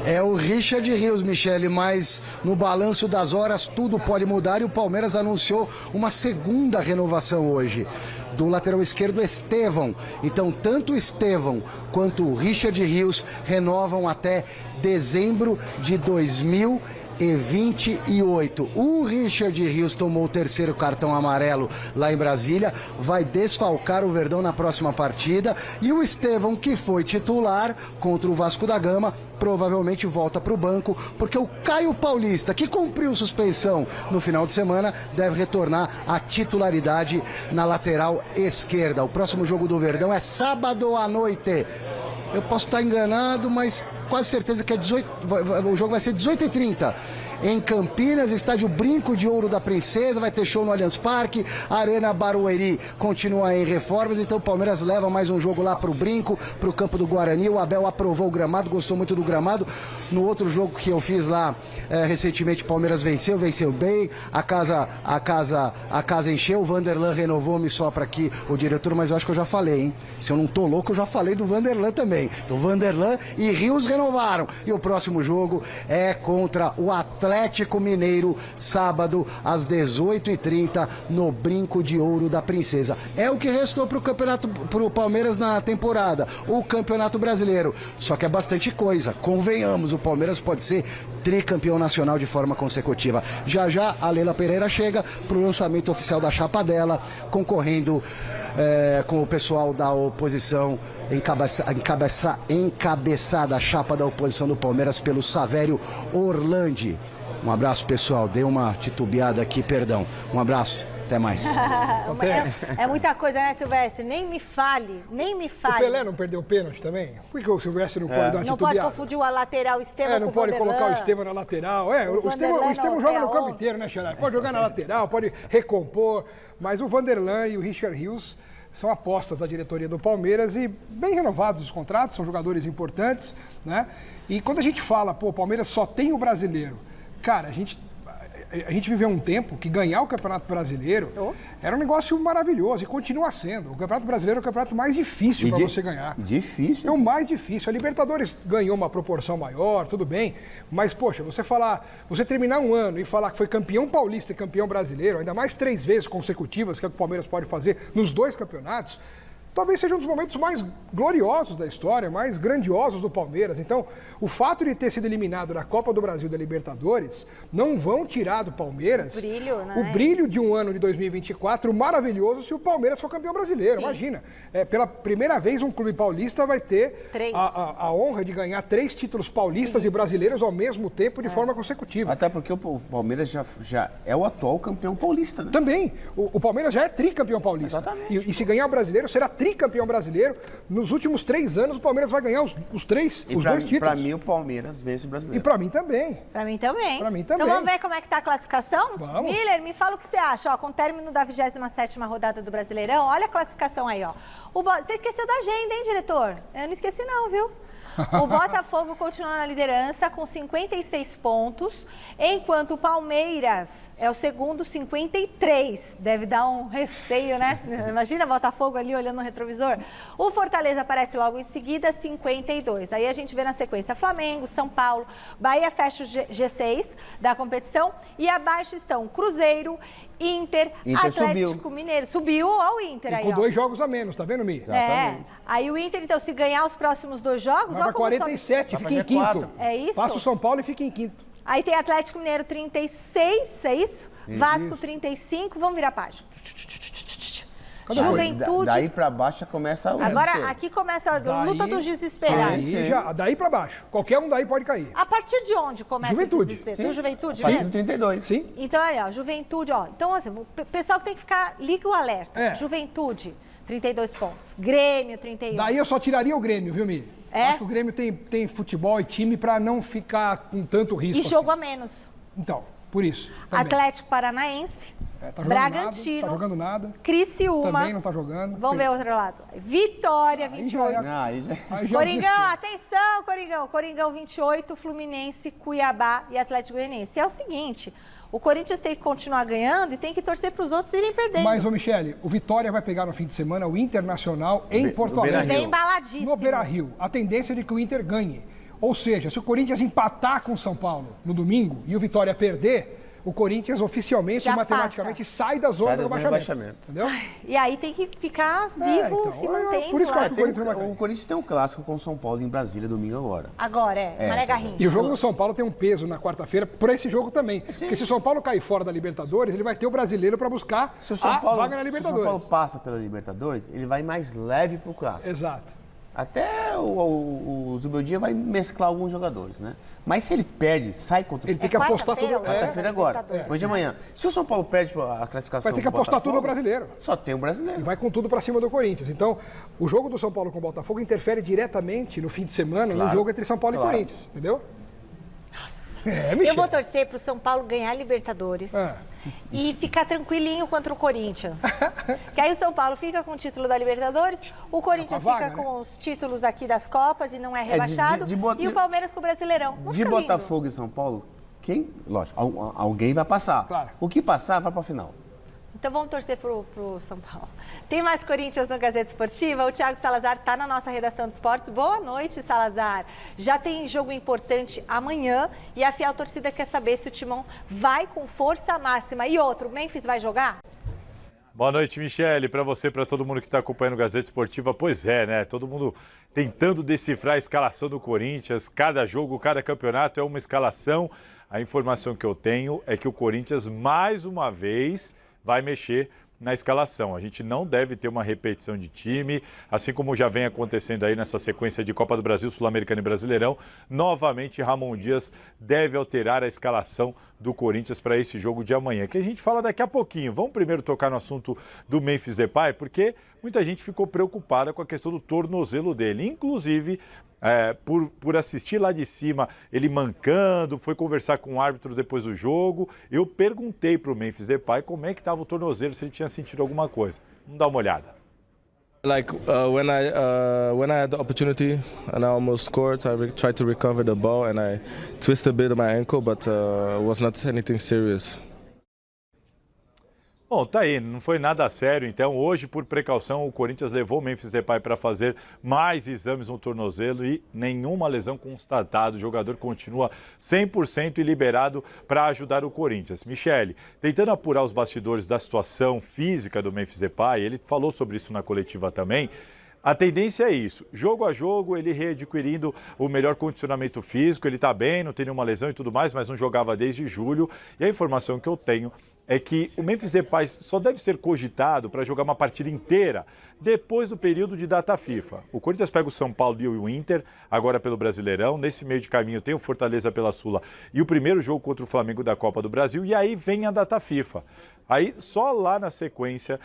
É o Richard Rios, Michele, mas no balanço das horas tudo pode mudar e o Palmeiras anunciou uma segunda renovação hoje, do lateral esquerdo Estevão. Então, tanto o Estevão quanto o Richard Rios renovam até dezembro de 2028. O Richard Rios tomou o terceiro cartão amarelo lá em Brasília, vai desfalcar o Verdão na próxima partida, e o Estevão, que foi titular contra o Vasco da Gama, provavelmente volta para o banco, porque o Caio Paulista, que cumpriu suspensão no final de semana, deve retornar à titularidade na lateral esquerda. O próximo jogo do Verdão é sábado à noite. Eu posso estar enganado, mas quase certeza que o jogo vai ser 18h30. Em Campinas, estádio Brinco de Ouro da Princesa, vai ter show no Allianz Parque, Arena Barueri continua em reformas, então o Palmeiras leva mais um jogo lá pro Brinco, pro campo do Guarani. O Abel aprovou o gramado, gostou muito do gramado. No outro jogo que eu fiz lá, recentemente, o Palmeiras venceu bem, a casa encheu, o Vanderlan renovou, me sopra aqui o diretor, mas eu acho que eu já falei, hein? Se eu não tô louco, eu já falei do Vanderlan também. Então Vanderlan e Rios renovaram, e o próximo jogo é contra o Atlético Mineiro, sábado às 18h30 no Brinco de Ouro da Princesa. É o que restou pro Palmeiras na temporada, o Campeonato Brasileiro. Só que é bastante coisa, convenhamos, o Palmeiras pode ser tricampeão nacional de forma consecutiva. Já a Leila Pereira chega pro lançamento oficial da chapa dela, concorrendo com o pessoal da oposição, encabeçada a chapa da oposição do Palmeiras pelo Savério Orlandi. Um abraço, pessoal. Dei uma titubeada aqui, perdão. Um abraço. Até mais. É muita coisa, né, Silvestre? Nem me fale. O Pelé não perdeu o pênalti também? Por que o Silvestre não pode dar titubeada? Não pode confundir o lateral Estevão com o Vanderlan. Não pode colocar o Estevão na lateral. O Estevão joga no campo inteiro, né, Xará? Pode jogar na lateral, pode recompor. Mas o Vanderlan e o Richard Rios são apostas da diretoria do Palmeiras e bem renovados os contratos, são jogadores importantes, né? E quando a gente fala, o Palmeiras só tem o brasileiro, cara, a gente viveu um tempo que ganhar o Campeonato Brasileiro era um negócio maravilhoso e continua sendo. O Campeonato Brasileiro é o campeonato mais difícil para você ganhar. Difícil? É o mais difícil. A Libertadores ganhou uma proporção maior, tudo bem, mas, poxa, você terminar um ano e falar que foi campeão paulista e campeão brasileiro, ainda mais 3 vezes consecutivas, que é o que o Palmeiras pode fazer nos 2 campeonatos, talvez seja um dos momentos mais gloriosos da história, mais grandiosos do Palmeiras. Então, o fato de ter sido eliminado na Copa do Brasil da Libertadores não vão tirar do Palmeiras o brilho de um ano de 2024 maravilhoso se o Palmeiras for campeão brasileiro. Sim. Imagina, pela primeira vez um clube paulista vai ter a honra de ganhar 3 títulos paulistas e brasileiros ao mesmo tempo de forma consecutiva. Até porque o Palmeiras já é o atual campeão paulista, né? Também. O Palmeiras já é tricampeão paulista. Exatamente. E se ganhar o brasileiro, será tricampeão tricampeão brasileiro. Nos últimos 3 anos, o Palmeiras vai ganhar os dois títulos. Para mim, o Palmeiras vence o brasileiro. E para mim também. Para mim também. Para mim também. Então vamos ver como é que tá a classificação? Vamos. Miller, me fala o que você acha. Ó, com o término da 27ª rodada do Brasileirão, olha a classificação aí, ó. Você esqueceu da agenda, hein, diretor? Eu não esqueci não, viu? O Botafogo continua na liderança com 56 pontos, enquanto o Palmeiras é o segundo, 53. Deve dar um receio, né? Imagina o Botafogo ali olhando no retrovisor. O Fortaleza aparece logo em seguida, 52. Aí a gente vê na sequência Flamengo, São Paulo, Bahia fecha o G6 da competição e abaixo estão Cruzeiro, Inter Atlético Mineiro. Subiu ao Inter aí, com 2 jogos a menos, tá vendo, Mi? Aí o Inter, então, se ganhar os próximos 2 jogos... Vai para 47, fica em quinto. É isso? Passa o São Paulo e fica em quinto. Aí tem Atlético Mineiro 36, é isso? Vasco 35, vamos virar a página. Juventude. Daí pra baixo já começa o Agora, desespero. aqui começa a luta dos desesperados. Daí pra baixo. Qualquer um daí pode cair. A partir de onde começa Juventude. esse desespero? Do Juventude A partir mesmo? do 32. Sim. Então, olha, ó, Juventude, ó. Então, assim, o pessoal que tem que ficar, liga o alerta. Juventude, 32 pontos. Grêmio, 31. Daí eu só tiraria o Grêmio, viu, Mi? Acho que o Grêmio tem futebol e time pra não ficar com tanto risco. E jogo a menos. Então, por isso. Também. Atlético Paranaense, tá Bragantino, nada, tá jogando nada. Criciúma. Também não tá jogando. Vamos ver o outro lado. Vitória, 28. Coringão, atenção, Coringão. Coringão, 28, Fluminense, Cuiabá e Atlético Goianiense. É o seguinte, o Corinthians tem que continuar ganhando e tem que torcer para os outros irem perdendo. Mas, ô Michele, o Vitória vai pegar no fim de semana o Internacional em Porto Alegre. Vem embaladíssimo. No Beira-Rio. A tendência é de que o Inter ganhe. Ou seja, se o Corinthians empatar com o São Paulo no domingo e o Vitória perder, o Corinthians oficialmente e matematicamente sai da zona do rebaixamento. Entendeu? E aí tem que ficar vivo, se mantendo. Por isso que eu acho que o Corinthians não vai cair. O Corinthians tem um clássico com o São Paulo em Brasília domingo agora. Agora, Mané Garrincha. E o jogo do São Paulo tem um peso na quarta-feira por esse jogo também. Porque se o São Paulo cair fora da Libertadores, ele vai ter o brasileiro para buscar a vaga na Libertadores. Se o São Paulo passa pela Libertadores, ele vai mais leve pro clássico. Exato. Até o Zubeldia vai mesclar alguns jogadores, né? Mas se ele perde, sai contra... Ele tem que apostar tudo... Quarta-feira agora, depois de amanhã. Se o São Paulo perde a classificação... Vai ter que apostar tudo no brasileiro. Só tem o brasileiro. E vai com tudo pra cima do Corinthians. Então, o jogo do São Paulo com o Botafogo interfere diretamente no fim de semana no jogo entre São Paulo e Corinthians. Entendeu? Eu vou torcer pro São Paulo ganhar a Libertadores e ficar tranquilinho contra o Corinthians. Que aí o São Paulo fica com o título da Libertadores, o Corinthians fica com os títulos aqui das Copas e não é rebaixado, e o Palmeiras com o Brasileirão. De Botafogo e São Paulo, lógico, alguém vai passar. Claro. O que passar, vai pra final. Então vamos torcer pro São Paulo. Tem mais Corinthians no Gazeta Esportiva? O Thiago Salazar está na nossa redação de esportes. Boa noite, Salazar. Já tem jogo importante amanhã e a fiel torcida quer saber se o Timão vai com força máxima. E outro, o Memphis vai jogar? Boa noite, Michele. Para você, para todo mundo que está acompanhando o Gazeta Esportiva, pois é, né? Todo mundo tentando decifrar a escalação do Corinthians. Cada jogo, cada campeonato é uma escalação. A informação que eu tenho é que o Corinthians, mais uma vez, vai mexer na escalação. A gente não deve ter uma repetição de time, assim como já vem acontecendo aí nessa sequência de Copa do Brasil, Sul-Americana e Brasileirão. Novamente, Ramon Dias deve alterar a escalação do Corinthians para esse jogo de amanhã, que a gente fala daqui a pouquinho. Vamos primeiro tocar no assunto do Memphis Depay, porque muita gente ficou preocupada com a questão do tornozelo dele, inclusive por assistir lá de cima ele mancando, foi conversar com o árbitro depois do jogo. Eu perguntei para o Memphis Depay como é que estava o tornozelo, se ele tinha sentido alguma coisa. Vamos dar uma olhada. Like when I had the opportunity and I almost scored, I tried to recover the ball and I twisted a bit of my ankle, but was not anything serious. Bom, tá aí, não foi nada sério. Então, hoje, por precaução, o Corinthians levou o Memphis Depay para fazer mais exames no tornozelo e nenhuma lesão constatada. O jogador continua 100% e liberado para ajudar o Corinthians. Michele, tentando apurar os bastidores da situação física do Memphis Depay, ele falou sobre isso na coletiva também. A tendência é isso, jogo a jogo, ele readquirindo o melhor condicionamento físico, ele está bem, não tem nenhuma lesão e tudo mais, mas não jogava desde julho. E a informação que eu tenho é que o Memphis Depay só deve ser cogitado para jogar uma partida inteira depois do período de data FIFA. O Corinthians pega o São Paulo e o Inter, agora pelo Brasileirão. Nesse meio de caminho tem o Fortaleza pela Sula e o primeiro jogo contra o Flamengo da Copa do Brasil. E aí vem a data FIFA. Aí só lá na sequência,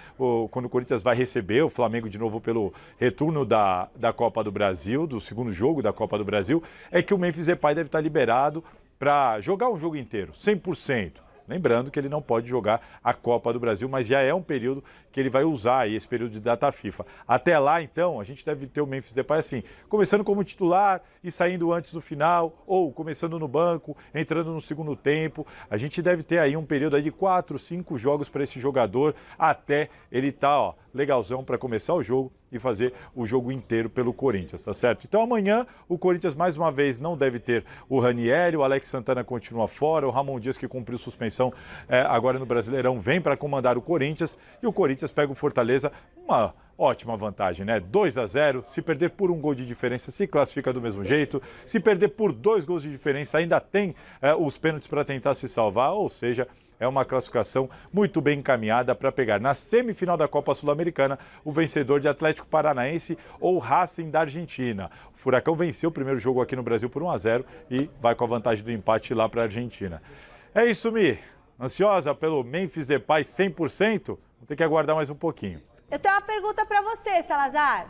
quando o Corinthians vai receber o Flamengo de novo pelo retorno da Copa do Brasil, do segundo jogo da Copa do Brasil, é que o Memphis Depay deve estar liberado para jogar um jogo inteiro, 100%. Lembrando que ele não pode jogar a Copa do Brasil, mas já é um período que ele vai usar aí, esse período de data FIFA. Até lá, então, a gente deve ter o Memphis Depay assim, começando como titular e saindo antes do final, ou começando no banco, entrando no segundo tempo. A gente deve ter aí um período aí de 4, 5 jogos para esse jogador, até ele estar legalzão para começar o jogo e fazer o jogo inteiro pelo Corinthians, tá certo? Então amanhã o Corinthians mais uma vez não deve ter o Ranieri, o Alex Santana continua fora, o Ramon Dias, que cumpriu suspensão agora no Brasileirão, vem para comandar o Corinthians, e o Corinthians pega o Fortaleza, uma ótima vantagem, né? 2-0, se perder por um gol de diferença se classifica do mesmo jeito, se perder por 2 gols de diferença ainda tem os pênaltis para tentar se salvar, ou seja, é uma classificação muito bem encaminhada para pegar na semifinal da Copa Sul-Americana o vencedor de Atlético Paranaense ou Racing da Argentina. O Furacão venceu o primeiro jogo aqui no Brasil por 1-0 e vai com a vantagem do empate lá para a Argentina. É isso, Mi. Ansiosa pelo Memphis Depay 100%? Vou ter que aguardar mais um pouquinho. Eu tenho uma pergunta para você, Salazar.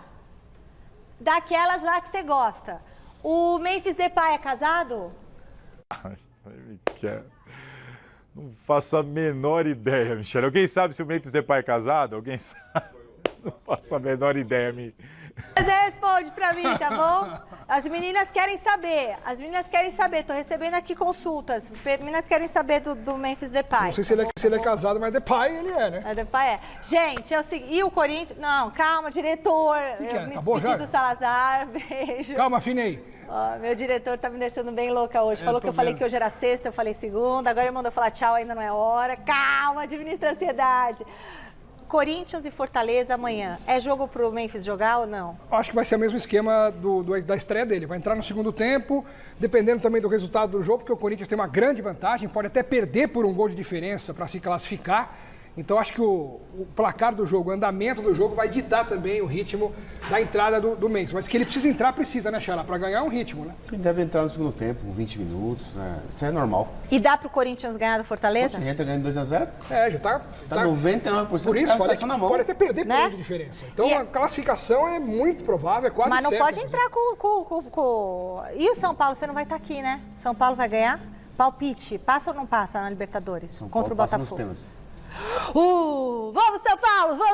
Daquelas lá que você gosta. O Memphis Depay é casado? Não faço a menor ideia, Michele. Alguém sabe se o Memphis Depay é casado? Alguém sabe? Não faço a menor ideia, Mi. Você responde pra mim, tá bom? As meninas querem saber. As meninas querem saber. Tô recebendo aqui consultas. As meninas querem saber do Memphis Depay. Não sei se ele é casado, mas Depay ele é, né? É, Depay é. Gente, é o seguinte. E o Corinthians... Não, calma, diretor. Que é? Eu me Acabou despedi já? do Salazar. Beijo. Calma, Finei. Ó, meu diretor tá me deixando bem louca hoje. Falou que eu falei que hoje era sexta, eu falei segunda. Agora ele mandou falar tchau, ainda não é hora. Calma, administra a ansiedade. Corinthians e Fortaleza amanhã. É jogo pro Memphis jogar ou não? Acho que vai ser o mesmo esquema da estreia dele. Vai entrar no segundo tempo, dependendo também do resultado do jogo, porque o Corinthians tem uma grande vantagem, pode até perder por um gol de diferença para se classificar. Então acho que o placar do jogo, o andamento do jogo vai ditar também o ritmo da entrada do Memphis. Mas que ele precisa entrar, precisa, né, Xará? Para ganhar um ritmo, né? Ele deve entrar no segundo tempo, 20 minutos, né? Isso é normal. E dá pro Corinthians ganhar do Fortaleza? Ele entra ganhando 2-0. Já tá 99% por isso, pode até perder por de diferença. Então a classificação é muito provável, é quase certa. Mas não certo, pode entrar com... E o São Paulo, você não vai estar aqui, né? São Paulo vai ganhar? Palpite, passa ou não passa na Libertadores? São contra Paulo o Botafogo? passa nos pênaltis. Vamos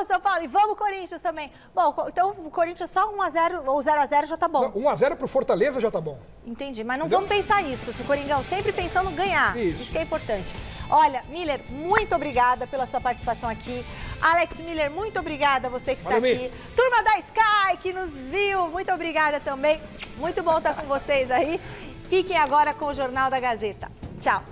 São Paulo e vamos Corinthians também. Bom, então o Corinthians só 1-0 ou 0-0 já tá bom. 1-0 pro Fortaleza já tá bom. Entendi, mas não vamos pensar isso. Se o Coringão sempre pensando em ganhar. Isso que é importante. Olha, Miller, muito obrigada pela sua participação aqui. Alex Miller, muito obrigada a você que está aqui. Turma da Sky que nos viu, muito obrigada também. Muito bom estar com vocês aí. Fiquem agora com o Jornal da Gazeta. Tchau.